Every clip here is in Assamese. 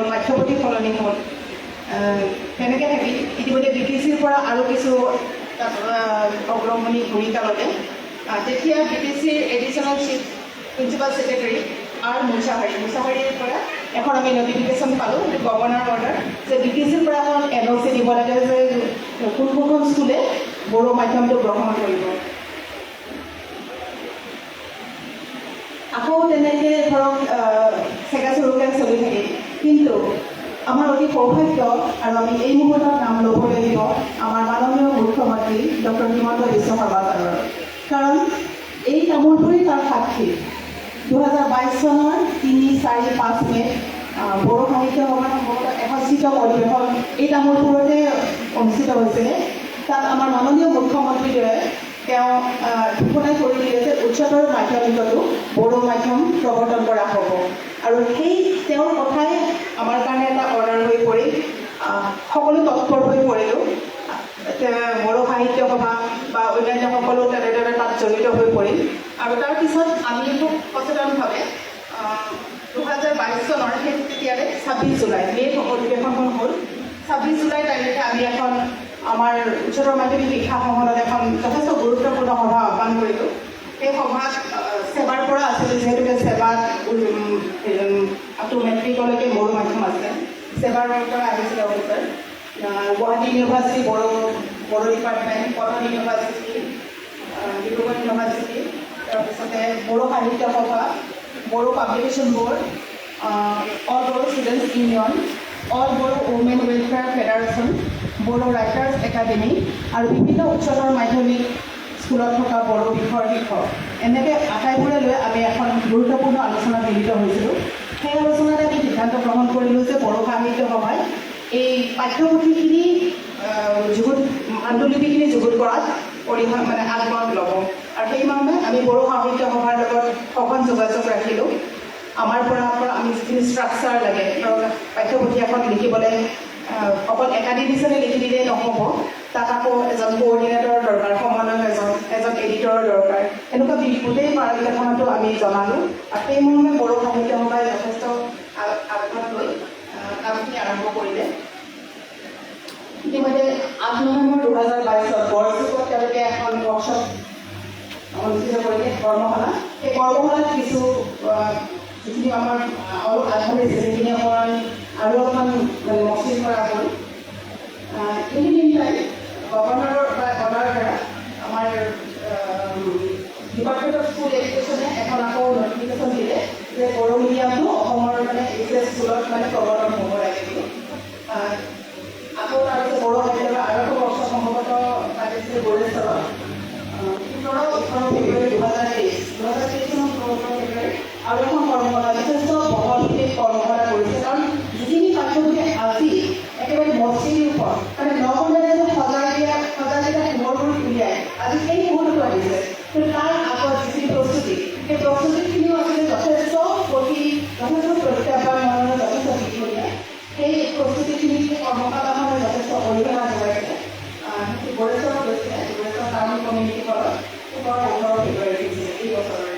হ'ল, পাঠ্যপুথি সলনি হ'ল, তেনেকৈ থাকি ইতিমধ্যে BTCৰ পৰা আৰু কিছু অগ্ৰমণি ভূমিকা ল'লে। তেতিয়া BTCৰ additional chief principal secretary R মুছাহাৰীৰ পৰা এখন আমি নটিফিকেশ্যন পালোঁ, গভৰ্ণৰ অৰ্ডাৰ, যে BTCৰ পৰা এখন NOC দিব লাগে যে কোনখন স্কুলে বড়ো মাধ্যমটো গ্ৰহণ কৰিব। আকৌ তেনেকৈ ধৰক চেগা চুৰুকৈ চলি থাকে। কিন্তু আমাৰ অতি সৌভাগ্য, আৰু আমি এই মুহূৰ্তত নাম ল'ব লাগিব আমাৰ মাননীয় মুখ্যমন্ত্ৰী ডক্টৰ হিমন্ত বিশ্ব শৰ্মা ছাৰৰ। কাৰণ এই তামোলপুৰি তাৰ সাক্ষী। 2022 চনৰ 3, 4, 5 মে'ত বড়ো সাহিত্য সভাৰ সম্ভৱতঃ 61তম অধিৱেশন এই তামোলপুৰতে অনুষ্ঠিত হৈছিলে। তাত আমাৰ মাননীয় মুখ্যমন্ত্ৰীদ্বয়ে তেওঁ ঘোষণা কৰি দিলে যে উচ্চতৰ মাধ্যমিকতো বড়ো মাধ্যম প্ৰৱৰ্তন কৰা হ'ব। আৰু সেই তেওঁৰ কথাই আমাৰ কাৰণে এটা অৰ্ডাৰ হৈ পৰিল। সকলো তৎপৰ হৈ পৰিলোঁ। বড়ো সাহিত্য সভা বা অন্যান্য সকলো তেনেদৰে তাত জড়িত হৈ পৰিল। আৰু তাৰপিছত আমি খুব সচেতনভাৱে 2022 চনৰ সেই তেতিয়াৰে 26 জুলাই মে' অধিৱেশনখন হ'ল। 26 জুলাই তাৰিখে আমি এখন আমাৰ উচ্চতৰ মাধ্যমিক শিক্ষা সংসদত এখন যথেষ্ট গুৰুত্বপূৰ্ণ সভা আহ্বান কৰিলোঁ। সেই সভাত সেৱাৰ পৰা আছিলে, যিহেতুকে সেৱাত আপ টু মেট্ৰিকলৈকে বড়ো মাধ্যম আছে। সেৱাৰ পৰা আহিছিলে officer, Guwahati university Bodo department, Cotton university, Dibrugarh university, তাৰপিছতে Bodo Sahitya Sabha, Bodo publication board, all Bodo students union, all Bodo women welfare federation, Bodo writers academy আৰু বিভিন্ন উচ্চতৰ মাধ্যমিক স্কুলত থকা বড়ো বিষয়ৰ শিক্ষক, এনেকৈ আটাইবোৰে লৈ আমি এখন গুৰুত্বপূৰ্ণ আলোচনাত মিলিত হৈছিলোঁ। সেই আলোচনাত আমি সিদ্ধান্ত গ্ৰহণ কৰিলোঁ যে বড়ো সাহিত্য সভাই এই পাঠ্যপুথিখিনি পাণ্ডুলিপিখিনি যুগুত কৰাত আগভাগ ল'ব। আৰু সেই মৰ্মে আমি বড়ো সাহিত্য সভাৰ লগত সঘন যোগাযোগ ৰাখিলোঁ। আমাৰ পৰা আমি যিখিনি ষ্ট্ৰাকচাৰ লাগে, ধৰক পাঠ্যপুথি এখন লিখিবলৈ অকল একাডেমিজনে লিখি দিলেই নহ'ব, তাত আকৌ এজন কোঅৰ্ডিনেটৰৰ দৰকাৰ, সমন্বয়ক এজন এডিটৰৰ দৰকাৰ। এনেকুৱা গোটেই পাৰালিকাখনতো আমি জনালোঁ। আৰু সেই মৰ্মে বড়ো সাহিত্য সভাই যথেষ্ট আগভাগ লৈ কামখিনি আৰম্ভ কৰিলে। ইতিমধ্যে 8 নৱেম্বৰ 2022 বৰচুকত তেওঁলোকে এখন ৱৰ্কশ্বপ অনুষ্ঠিত কৰিলে, কৰ্মশালা। সেই কৰ্মশালাত কিছু যিখিনি আমাৰ অলপ আগবাঢ়িছে সেইখিনি অকণমান আৰু অকণমান মসৃণ কৰা হ'ল। এইখিনি গভৰ্ণৰৰ অৰ্ডাৰ দ্বাৰা আমাৰ ডিপাৰ্টমেণ্ট অফ স্কুল এডুকেশ্যনে এখন আকৌ নটিফিকেশ্যন দিলে যে বড়ো মিডিয়ামটো অসমৰ HS স্কুলত প্ৰৱৰ্তন হ'ব লাগে বুলি। আকৌ তাৰপিছত বড়ো সাহিত্য আৰু এখন ৱৰ্কশ্বপ সম্ভৱতঃ পাতিছিলে গৌৰেশ্বৰত 17-18 ফেব্ৰুৱাৰী 2023 চনৰ 17 ফেব্ৰুৱাৰী আৰু এখন কৰ্মশালা, যথেষ্ট বহলভিত্তিক কৰ্মশালা কৰিছে। কাৰণ যিখিনি পাঠ্যপুথি আজি একেবাৰে মস্তিৰ ওপৰত নগলে সজাই দিয়া পোহৰবোৰ উলিয়াই আজি সেই মুহূৰ্তটো আহিছে। কিন্তু তাৰ আগত যিখিনি প্ৰস্তুতি, সেই প্ৰস্তুতিখিনিও আচলতে যথেষ্ট প্ৰত্যাহ্বান, যথেষ্ট দীঘলীয়া। সেই প্ৰস্তুতিখিনি কৰ্মশালাখনে যথেষ্ট অৰিহণা যোগাইছে। গৌৰেশ্বৰত গৈছিলে, গৌৰেশ্বৰ টাউন কমিউনিটি হলত 17-18 ফেব্ৰুৱাৰী দিছিলে এই বছৰৰে।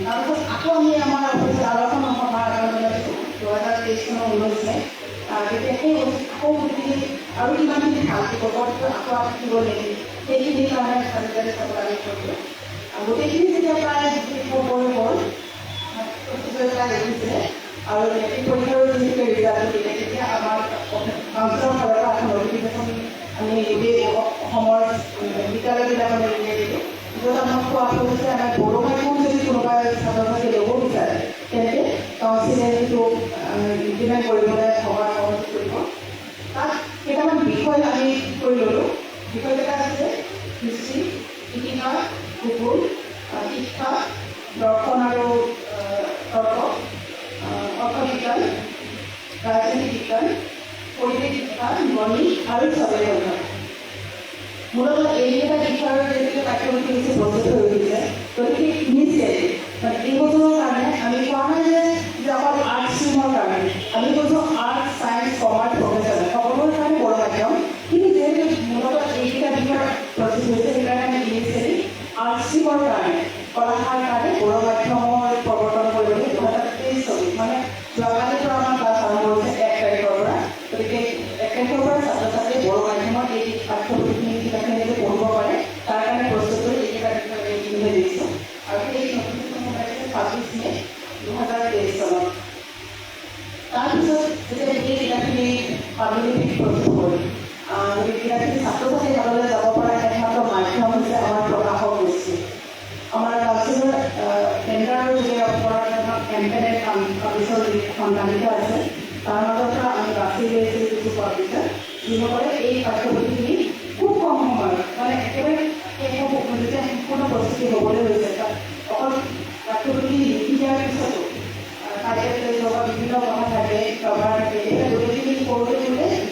তাৰপিছত আকৌ আমি আমাৰ আলোচনা সভা আয়োজন কৰিছোঁ 2023 চনৰ 19 মে'। তেতিয়া সেই আকৌ গোটেইখিনি আৰু কিমানখিনি ভাল খবৰটো আকৌ থাকিব নেকি, সেইখিনিৰ কাৰণে আজিকালি আমি কৰিলোঁ। গোটেইখিনি যেতিয়া প্ৰায় খবৰ হ'ল প্ৰায় দেখিছিলে আৰু মেট্ৰিক পৰীক্ষাৰো যিহেতু ৰিজাল্ট দিলে, তেতিয়া আমাৰ কাউন্সিলৰ ফালৰ পৰা এখন নটিফিকেশ্যন আমি গোটেই অসমৰ বিদ্যালয়বিলাকলৈ উলিয়াই দিলোঁ, য'ত আমাক কোৱা হৈছে আমাৰ বড়ো মাধ্যম যদি কোনোবাই ছাত্ৰ ছাত্ৰী ল'ব বিচাৰে তেন্তে কাউন্সিলে সেইটো ইমপ্লিমেণ্ট কৰিবলৈ সহায় সহযোগ কৰিব। তাত কেইটামান বিষয় আমি কৰি ল'লোঁ। বিষয়কেইটা হৈছে হিষ্ট্ৰী, ইতিহাস, ভূগোল, শিক্ষা, দৰ্শন আৰু তৰ্ক, অৰ্থবিজ্ঞান, ৰাজনীতি বিজ্ঞান, পৰিৱেশ বিজ্ঞান, গণিত আৰু চৰকাৰী অধ্যয়ন। মূলতঃ এইকেইটা বিষয়ৰ যেনেকৈ পাঠ্যপুথি হৈছে প্ৰস্তুত হৈ উঠিছে, গতিকে ইনিচিয়েলি এই বছৰৰ কাৰণে আমি কোৱা নাই যে অকল আৰ্টছ ষ্ট্ৰীমৰ কাৰণে, আমি কৈছোঁ আৰ্টছ, ছায়েন্স, কমাৰ্চ, প্ৰফেচনেল সকলোৰে কাৰণে বড়ো মাধ্যম। কিন্তু যিহেতু মূলতঃ এইকেইটা বিষয় প্ৰস্তুত হৈছে, সেইকাৰণে আমি ইনিচিয়েলি আৰ্টছ ষ্ট্ৰীমৰ কাৰণে, কলা শাখাৰ কাৰণে বড়ো মাধ্যমৰ প্ৰৱৰ্তন কৰিবলৈ 2023 যোৱাকালিৰ পৰা তাৰপিছত যেতিয়া এই কিতাপখিনি পাণ্ডুলিপিত প্ৰস্তুত কৰি কিতাপখিনি ছাত্ৰ ছাত্ৰীৰ হাতলৈ যাব পৰা একমাত্ৰ মাধ্যম হৈছে আমাৰ প্ৰকাশক গোষ্ঠী। আমাৰ কাউন্সিলৰ টেণ্ডাৰৰ যোগে কেম্পেইন পাব্লিছৰ সন্ধানিত আছে। তাৰ মাজৰ পৰা আমি বাছি লৈছিলোঁ কিছু পাব্লিছাৰ যিসকলে এই পাঠ্যপুথিখিনি খুব কম সময়ত মানে একেবাৰে যেতিয়া সম্পূৰ্ণ প্ৰস্তুতি হ'বলৈ হৈছে তাত অকল পাঠ্যপুথি লিখি দিয়াৰ পিছতো বিভিন্ন কথা থাকে কভাৰ থাকে এতিয়া গোটেইখিনি কৰোঁতে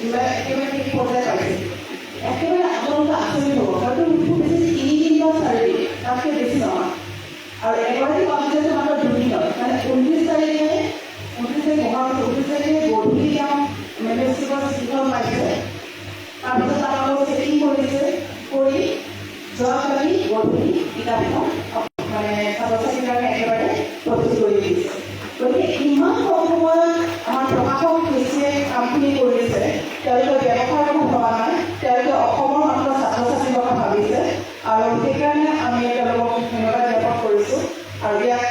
জুলাই একেবাৰে সেই পৰ্যায় পাইছে। একেবাৰে আপোনালোকে আচৰিত হ'ব, হয়তো খুব বেছি 3 দিন বা 4 দিন তাতকৈ বেছি নহয়। আৰু এগৰাকী পাব্লিছাৰে মাত্ৰ 2 দিনত মানে 29 তাৰিখে গধূলি তেওঁ মেনেজমেণ্টৰ চিঠিখন পাইছে। তাৰপিছত আপোনালোকে চেকিং কৰিছে কৰি যোৱাকালি গধূলি কিতাপখন মানে ছাত্ৰ ছাত্ৰীৰ কাৰণে একেবাৰে প্ৰস্তুত কৰি দিছে। গতিকে ইমান কম সময়ত আমাৰ প্ৰকাশক গোষ্ঠীয়ে কামখিনি কৰিছে। তেওঁলোকে ব্যৱসায়ৰ কথা ভবা নাই, তেওঁলোকে অসমৰ মাত্ৰ ছাত্ৰ ছাত্ৰীৰ কথা ভাবিছে আৰু সেইকাৰণে আমি তেওঁলোকক ধন্যবাদ জ্ঞাপন কৰিছোঁ। আৰু ইয়াত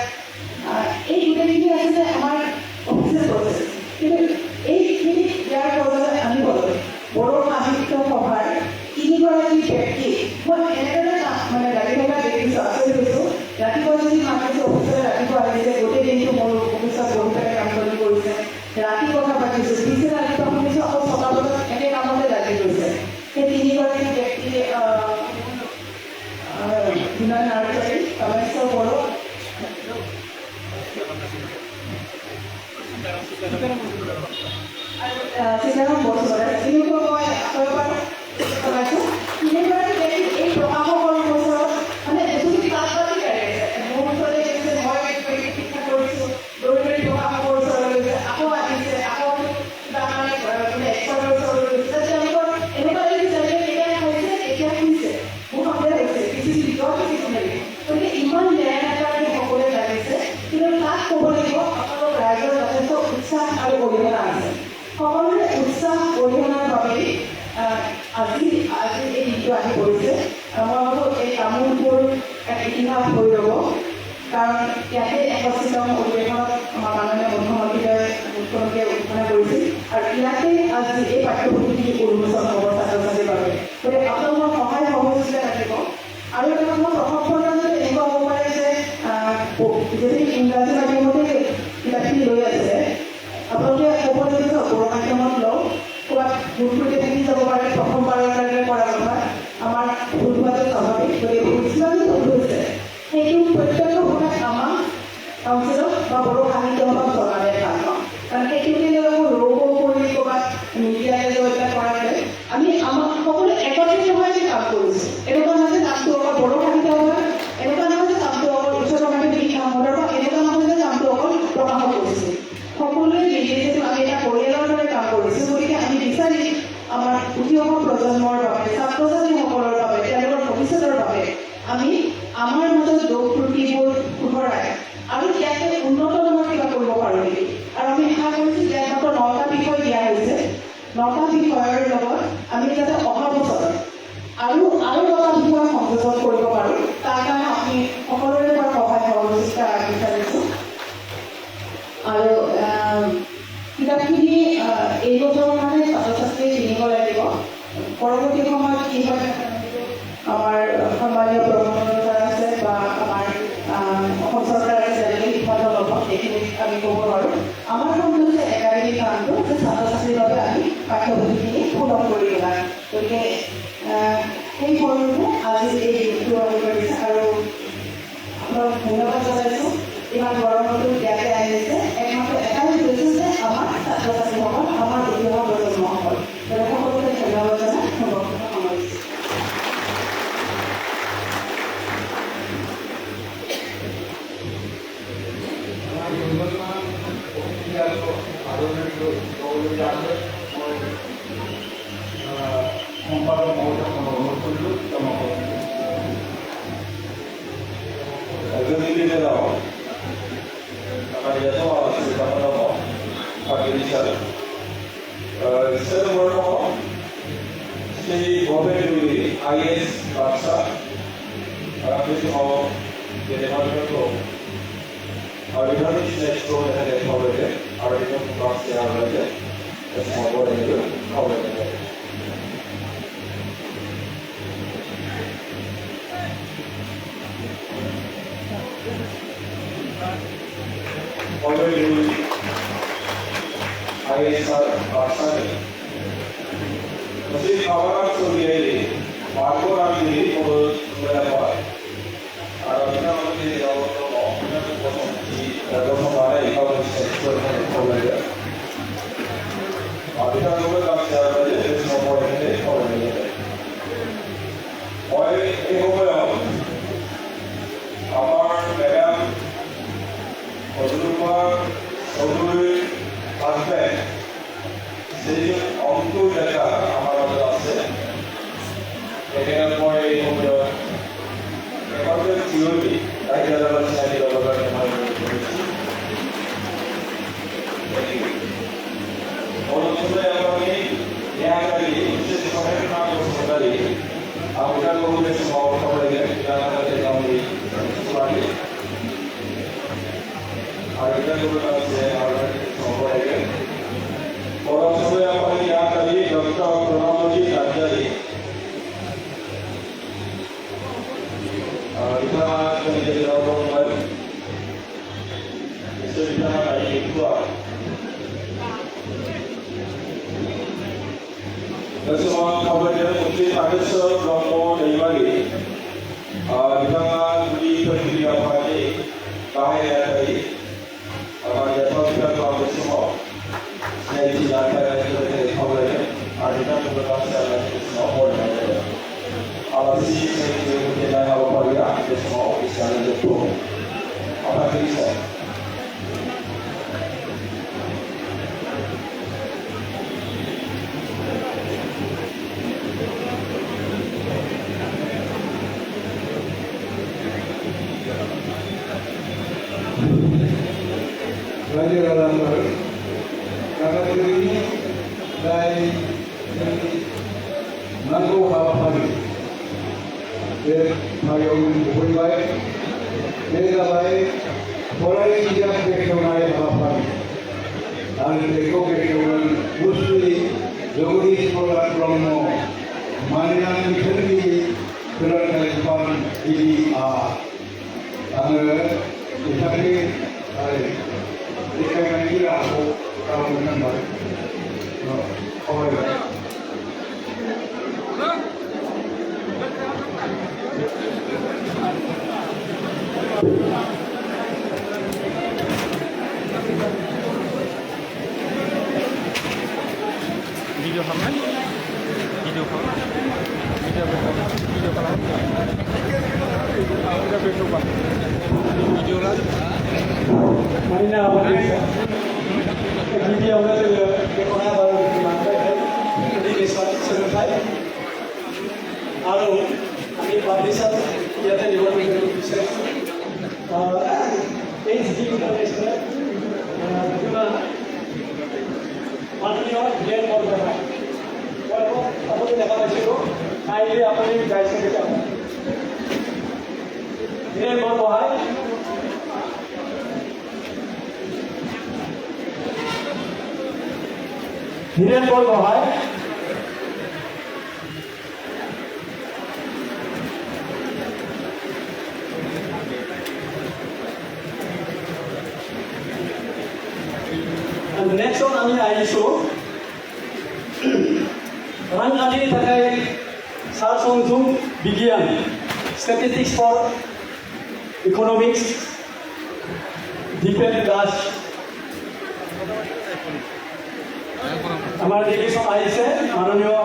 এই গোটেইখিনি আছিলে আমাৰ অফিচিয়েল প্ৰচেছ, কিন্তু এইখিনি ইয়াৰ পৰ্যায়লৈ আনিবলৈ বড়ো সাহিত্য সভাৰ 3গৰাকী ব্যক্তি মই এনেদৰে মানে লাগি থকা দেখিছোঁ, আচৰিত হৈছোঁ। ৰাতিপুৱা যদি মাতিছোঁ অফিচলৈ, ৰাতিপুৱা আহিছে, গোটেই দিনটো মোৰ অফিচত বহি পেলাই কাম কৰি কৰিছে। ৰাতি কথা পাতিছোঁ, পিছদিনা ৰাতিপুৱা শুনিছোঁ আকৌ 6টা বজাত একে কামতে লাগি গৈছে। সেই 3গৰাকী ব্যক্তি বিনয় নাৰ্জাৰী, কামেশ্বৰ বড়ো, সীতাৰাম বৰচৰাই, তিনিওকে মই এবাৰ জনাইছোঁ। 3গৰাকী ব্যক্তি এই প্ৰকাশকৰ ওচৰত মানে এজনী তাঁতবাতি কাঢ়ি আছে। মোৰ ওচৰলৈ গৈছে, মই শিক্ষা কৰিছোঁ, দৌৰি প্ৰকাশকৰ ওচৰলৈ গৈছে, আকৌ আহিছে, আকৌ কিবা মানে এক্সপাৰ্টৰ ওচৰলৈ গৈছে। তেওঁলোকৰ এনেকুৱা লাগিছে যে এতিয়া হৈছে, এতিয়া শুনিছে, মোৰ সন্দেহ হৈছে কিছু ভিতৰত কিছু নেকি। গতিকে ইমান ন্যায় নাকাৰী সকলোৱে লাগিছে, কিন্তু তাক ক'ব লাগিব আপোনালোক ৰাইজৰ যথেষ্ট উৎসাহ আৰু অৰিহণা আছে। সকলোৰে উৎসাহ অৰিহণাৰ বাবেই আজি এই দিনটো আহি পৰিছে। মই ভাবোঁ এই তামোলপুৰ এক ইতিহাস হৈ ৰ'ব, কাৰণ ইয়াতে 61তম অধিৱেশনত আমাৰ মাননীয় মুখ্যমন্ত্ৰীয়ে ঘোষণা কৰিছিল আৰু ইয়াতে আজি এই পাঠ্যপুথিখিনি উন্মোচন হ'ব ছাত্ৰ ছাত্ৰীৰ বাবে। গতিকে আপোনালোকৰ সহায় সহযোগিতা লাগিব। আৰু এটা কথা প্ৰথম পৰ্যায়ত এনেকুৱা হ'ব পাৰে যে যদি ইংৰাজী মাধ্যমতে কিতাপখিনি লৈ আছে, আপোনালোকে ক'ব লাগিব বড়ো মাধ্যমত লওঁ, ক'ৰবাত ভুল ত্ৰুটি থাকি যাব পাৰে, প্ৰথমবাৰৰ কাৰণে কৰা কথা। আমাৰ ভুল হোৱাটো স্বাভাৱিক। গতিকে যিমানটো ভুল হৈছে সেইটো প্ৰত্যক্ষভাৱে আমাক কাউন্সিলক বা বড়ো সাহিত্য সভাক জনালে ভাল পাওঁ। কাৰণ সেইটোকে লৈ আকৌ কৰি ক'ৰবাত মিডিয়ালৈ লৈ পেলাই কৰাকৈ আমি আমাক সকলোৱে একত্ৰিত হৈ কাম কৰিছোঁ। এনেকুৱা নহয় যে কামটো অকল বড়ো সাহিত্য সভা, এনেকুৱা নহয় যে কামটো অকল উচ্চতৰ মাধ্যমিক শিক্ষা মণ্ডলৰ, বা এনেকুৱা নহয় যে কামটো অকল প্ৰকাশক কৰিছোঁ। সকলোৱে মিলি যিহেতু আমি এটা পৰিয়ালৰ দৰে কাম কৰিছোঁ, গতিকে আমি বিচাৰি আমাৰ উঠি অহা প্ৰজন্মৰ বাবে, ছাত্ৰ ছাত্ৰীসকলৰ বাবে, তেওঁলোকৰ ভৱিষ্যতৰ বাবে আমি আমাৰ মাজত দোষ ত্ৰুটিবোৰ শুধৰাই আৰু ইয়াতে উন্নত ধৰণৰ কিবা কৰিব পাৰোঁ নেকি। আৰু আমি আশা কৰিছোঁ যে মাত্ৰ 9টা বিষয় দিয়া হৈছে। 9টা বিষয়ৰ লগত আমি যাতে অহা বছৰ আৰু 9টা বিষয় সংযোজন কৰিব পাৰোঁ, তাৰ কাৰণে আমি সকলোৰে পৰা সহায় সহযোগিতা বিচাৰিছোঁ। আৰু কিতাপখিনি এই বছৰৰ কাৰণে ছাত্ৰ ছাত্ৰীয়ে কিনিব লাগিব। পৰৱৰ্তী সময়ত কি হয়, আমাৰ সন্মানীয় প্ৰধানমন্ত্ৰী আছে বা আমাৰ অসম চৰকাৰ আছে, যেনেকৈ সিদ্ধান্ত ল'ব সেইখিনি আমি ক'ব নোৱাৰোঁ। আমাৰ কামটো হৈছে একাডেমিক কামটো, যে ছাত্ৰ ছাত্ৰীৰ বাবে আমি পাঠ্যপুথিখিনি সুলভ কৰি তোলা। গতিকে সেই ফলতে আজি এই দিনটো আহি কৰিছে আৰু আপোনাক ধন্যবাদ জনাইছোঁ। ইমান গৰমতো ইয়াতে আহিছে, একমাত্ৰ এটাই উদ্দেশ্য যে আমাৰ ছাত্ৰ ছাত্ৰীসকল, আমাৰ উঠি অহা প্ৰজন্মসকল। সকলোকে ধন্যবাদ জনাই বক্তব্য সামৰিছোঁ। সেই গভর্নমেন্ট IAS বাচ্চা আপনি হওয়া যে ডেভেলপমেন্ট আর এটা নিশ্চয়ই স্টোর দেখা যায় সবাইকে আর এটা চেয়ারম্যানকে খবর এনে খবর দেবে already IAS Barsani. Masih kawan sendiri, baru lagi berapa? Ada kita masih jauh tu, kita kosong di kosong mana ikut sektor mana ya. Ada kita juga tak siapa je, semua orang ini orang ini. Orang ini apa? Amar Madam সৌরভের আসবে সেই অঙ্ক লেখা আমার আছে এখানে পরে এখানে থিওরি তাই যারা সাইড ডেভেলপমেন্ট অনেকসময় আমি ইয়াকারি বিশেষ করে না করতে আমরা কোন সময় খবরে জানাতে যাবি পারি Kita juga ada semua ini. Orang semua yang paling yang tadi Dr. Kronologi Tajari. Kita akan jadi orang baru. Kita akan ikut. Semua kabar yang mungkin ada sebelum dari bagi. Kita akan beri pergi apa ini bahaya tadi. हमारे अध्यापक का बच्चों नई चीज आता है जो खबर है आर्टिकल के प्रकार से अलग किस्मों और नए अब इसी से जो मुझे नया वो पढ़ गया किस्मों इस तरह से तो अब अगली से Raja dalam kakak ini dari Nanggo Hawapari, dia payung bukan baik, dia baik, orang yang tidak berkenalan Hawapari, dan mereka berkenalan muslim, jauhi sekolah Bromo, mana yang sendiri kerana Jepang ini anda dicari Jika kira aku kalau bukan baik, oh ya. Video kapan? Video kapan? Video kapan? Video kapan? Video kapan? Video lagi. Marina video আমাদের কোনা বারো মাত্রা এদিকে সেভেন ফাইভ আরও আমি পাবলিশার ইয়াতে নিবন্ধন করতে বিচাৰিছোঁ এই যি ইণ্টাৰনেশ্যনেল মাননীয় জ্ঞান বৰগোহাঁই আপুনি দেখা পাইছিলোঁ কাইলৈ আপুনি গাইছে কেতিয়া জ্ঞান Borgohain Hiren Borgohaï and next one আমি আহিছোঁ ৰাংগালী থাকে সাৰসংযোগ বিজ্ঞান statistics for economics Dipen Das আমাৰ ডেলিগেশন আহিছে মাননীয়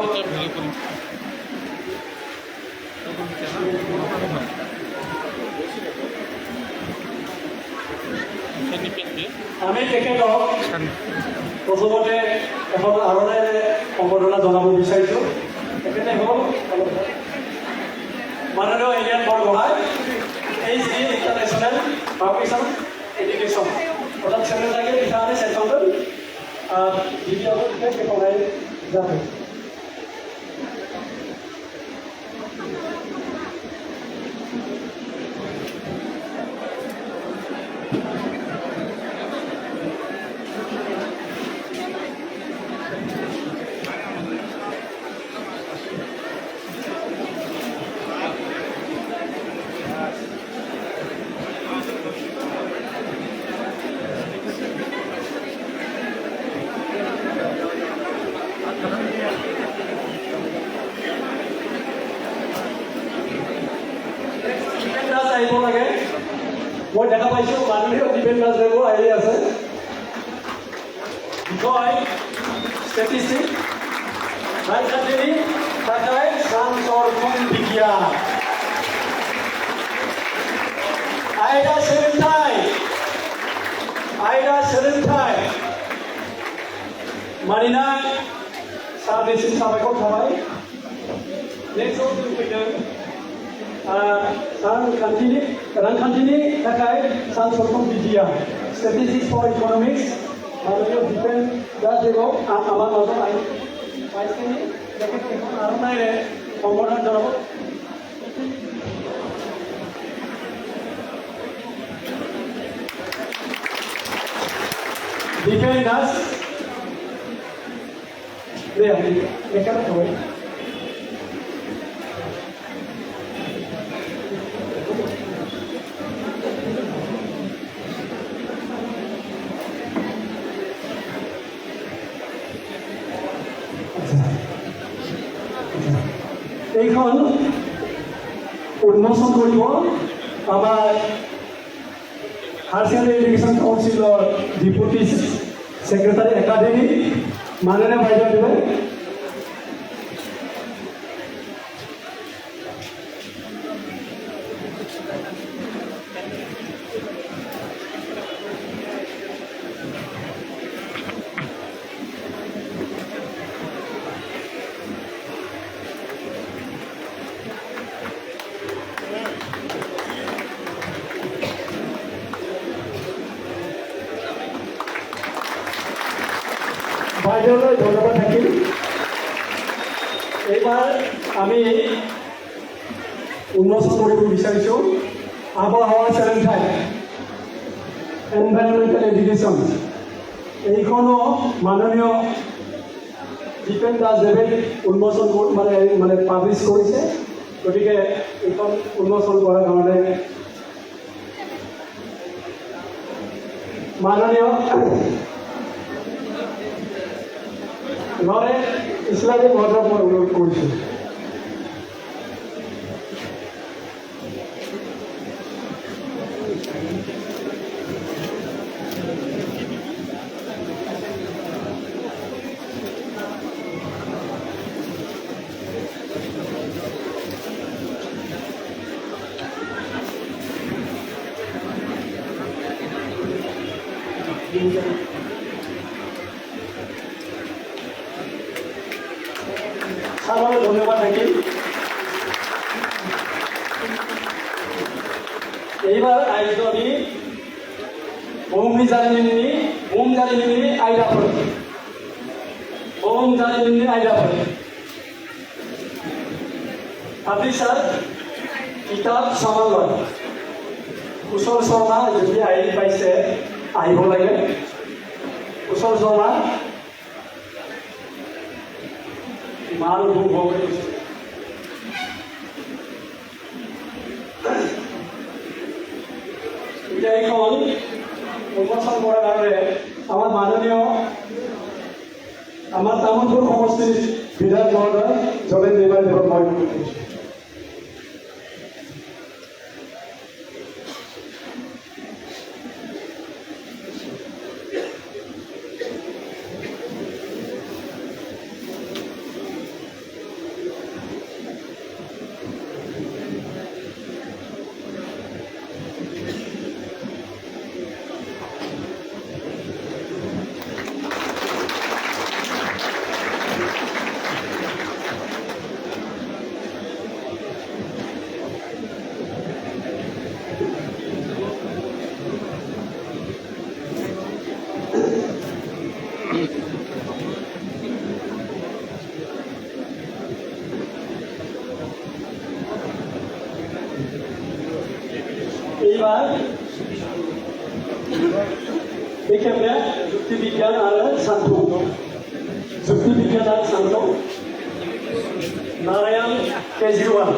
আমি তেখেতক প্ৰথমতে এখন আৰণেৰে সম্বৰ্ধনা জনাব বিচাৰিছোঁ তেখেতে হ'ল মাননীয় Hiren Borgohain HD international foundation education অৰ্থাৎ সেক্ৰেটাৰি এখানে সেকন্ডাৰ দ্বিতীয় থেকে পড়ায় যাবে মই দেখা পাইছোঁ মাননীয় দীপেন দাসদেৱো আহি আছে বিষয় ষ্টেটিষ্টিক ৰাজধানী ঢাকায় সংৰক্ষণ বিজ্ঞান আইডা সেরেন্থাই मानोना सारनिसिम साबायखर थाबाय नेक्स्टआव जों फैदों रांखान्थिनि थाखाय सानसरखम बिगियान स्टेटिस्टिक्स फर इकनमिक्स माननीय दीपेन दासदेव আমার মাজত আহি পাইছেহি তেখেতক আৰণাইৰে সম্বোধন জনাব Dipen Das me queda todo. এইখন উন্মোচন কৰিব আমাৰ হায়াৰ ছেকেণ্ডাৰী এডুকেশ্যন কাউন্সিলৰ ডেপুটি ছেক্ৰেটাৰী একাডেমী মাননীয় বাইদেৱে বাইদেউলৈ ধন্যবাদ থাকিল এইবাৰ আমি উন্মোচন কৰিব বিচাৰিছোঁ আবহাৱা চেলেঞ্জাই এনভাইৰনমেণ্টেল এডুকেশ্যন এইখনো মাননীয় দীপেন দাসদেৱে উন্মোচন মানে পাব্লিছ কৰিছে গতিকে এইখন উন্মোচন কৰাৰ কাৰণে মাননীয় নৰেন ইসলামী মহোদয় মই অনুৰোধ কৰিছোঁ সাধাৰণ ধন্যবাদ থাকিল এইবাৰ আয়োজিত আমি বোম জালিনী আইডাফল পাব্লিচাৰ কিতাপ সমন্বয় কুশল শৰ্মা যদি আহি পাইছে আহিব লাগে কুশল শৰ্মা মাৰ ভোগ এতিয়া এইখন উন্মোচন কৰাৰ কাৰণে আমাৰ মাননীয় আমাৰ তামোলপুৰ সমষ্টিৰ বিধায়ক মহোদয় জগেন দেৱাদেৱক মই কৈছোঁ এইবাৰ এক্ষেত্ৰে যুক্তিবিজ্ঞান আৰ শান্ত নাৰায়ণ কেজৰিওয়াল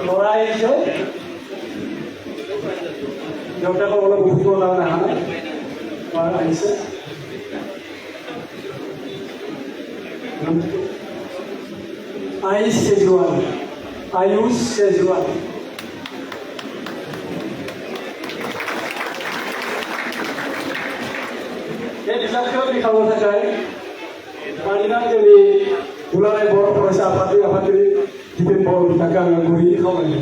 ল'ৰা আহিছে দেউতাকৰ অলপ বহুত কাৰণে অহা নাই আহিছে আয়ুষ কেজৰিৱাল खालामनो थाखाय मानोना जोंनि दुलाराय बर' फरायसा आफादगिरि दिपेन बर' बिथांखौ आङो गुरैयै खावलायो।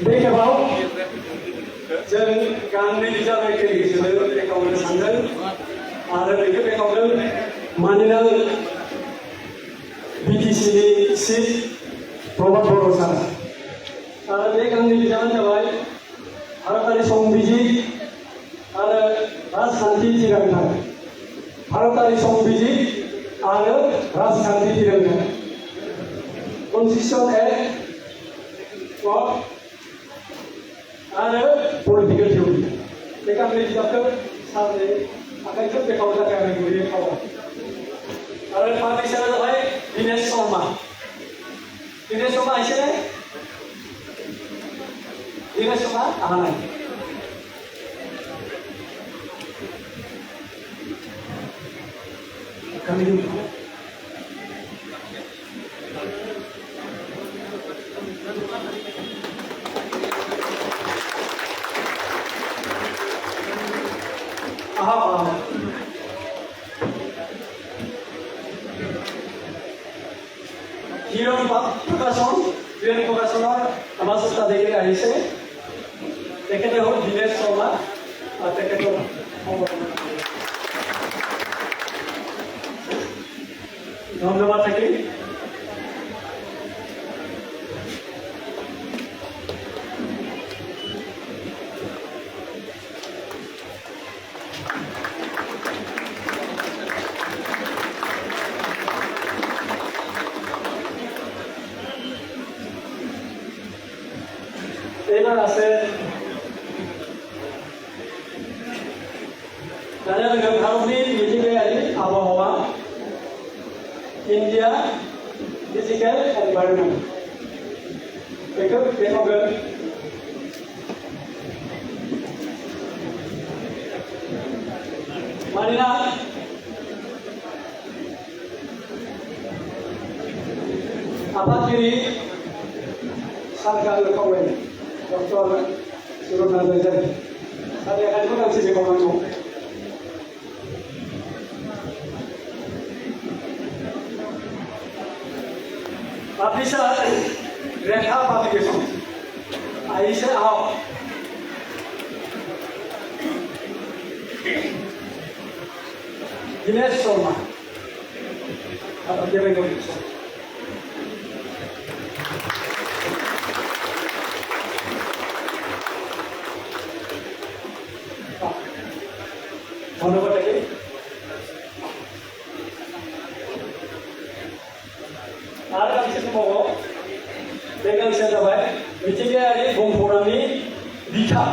बे खेबाव जों गांनै बिजाबनि गेजेरजों बेखेवनो सानदों आरो बेखौ बेखेवदों मानोना बिटिसिनि चिफ प्रभात बर' सार आरो बे गांनै बिजाबानो जाबाय भारतारि संबिजिर आरो राजखान्थि थिरांथा भारतारि संबिजिर आरो राजखान्थि थिरांथा कन्स्टिट्यूशन एक्ट आरो पलिटिकल थिउरि बे गांनै बिजाबखौ सारनि आखाइखौ बेखेवनो थाखाय आं गुरैयै खावलायो आरो पाब्लिसारा जाबाय दिनेश शर्मा एसे दिनेश शर्मा आहा नाय হিরণ প্ৰকাশনৰ আমাৰ স্থানীয় আহিছে তেখেতে হ'ল দিনেশ শৰ্মা আৰু তেখেতৰ ধন্যবাদ থাকিল। এইবার আছে भारतनि मिथिंगायारि आबहावा इन्डिया फिजिकल एनभायरनमेन्ट बेखौ बेखेवगोन मानोना आफादगिरि सारखौ खावलायो डक्टर सुरत नार्जारि सारनि आखाइखौ गांसे बेखेवनांगौ। Publisher Rekha Publication Aisha Ao Dinesh Sharma apa dia bagi ধন্যবাদ তাকে। आरो गांसे दंबावो बे गांसेया जाबाय मिथिंगायारि भुमखौरांनि बिथा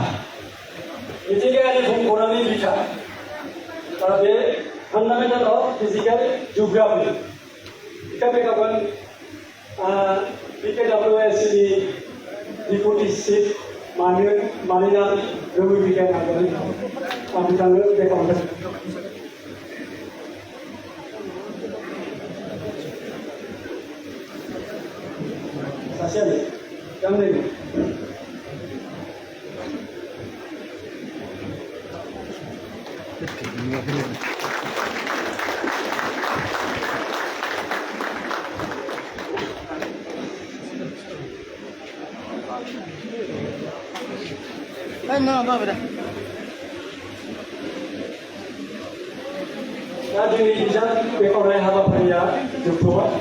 मिथिंगायारि भुमखौरांनि बिथा आरो बे फान्डामेन्टेल अफ फिजिकल जिअग्राफि बेखौ बेखेवगोन BKWSCनि डिपुटि चिफ मानिना रवि बिगियान नार्जारि आं बिथांनो बेखेवगोन। सासेयानो गांनै दा जोंनि बिजाब बेखेवनाय हाबाफारिया जोबथ'बाय।